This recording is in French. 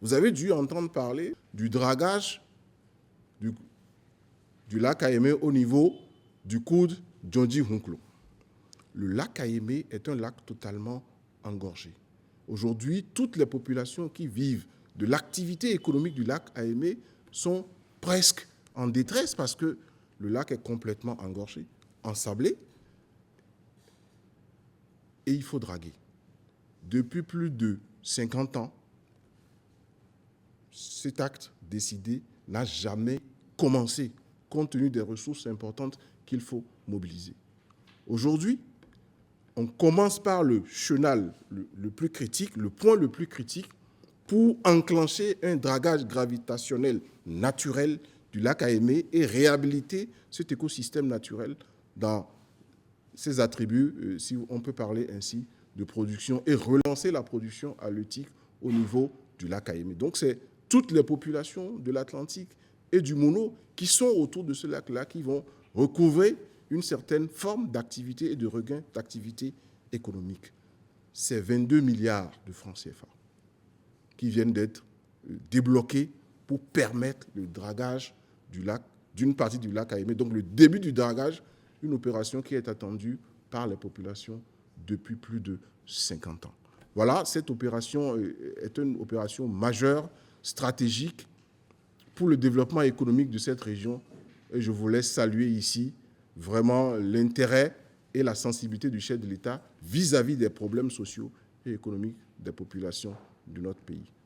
Vous avez dû entendre parler du dragage du lac Kayemé au niveau du coude Djondji-Hunklo. Le lac Kayemé est un lac totalement engorgé. Aujourd'hui, toutes les populations qui vivent de l'activité économique du lac Kayemé sont presque en détresse parce que le lac est complètement engorgé, ensablé, et il faut draguer. Depuis plus de 50 ans, cet acte décidé n'a jamais commencé, compte tenu des ressources importantes qu'il faut mobiliser. Aujourd'hui, on commence par le chenal le plus critique, le point le plus critique, pour enclencher un dragage gravitationnel naturel du lac Kayemé et réhabiliter cet écosystème naturel dans ses attributs, si on peut parler ainsi, de production et relancer la production halieutique au niveau du lac Kayemé. Donc c'est toutes les populations de l'Atlantique et du Mono qui sont autour de ce lac-là qui vont recouvrer une certaine forme d'activité et de regain d'activité économique. C'est 22 milliards de francs CFA qui viennent d'être débloqués pour permettre le dragage du lac, d'une partie du lac Kayemé. Donc le début du dragage, une opération qui est attendue par les populations depuis plus de 50 ans. Voilà, cette opération est une opération majeure, stratégique pour le développement économique de cette région. Et je vous laisse saluer ici vraiment l'intérêt et la sensibilité du chef de l'État vis-à-vis des problèmes sociaux et économiques des populations de notre pays.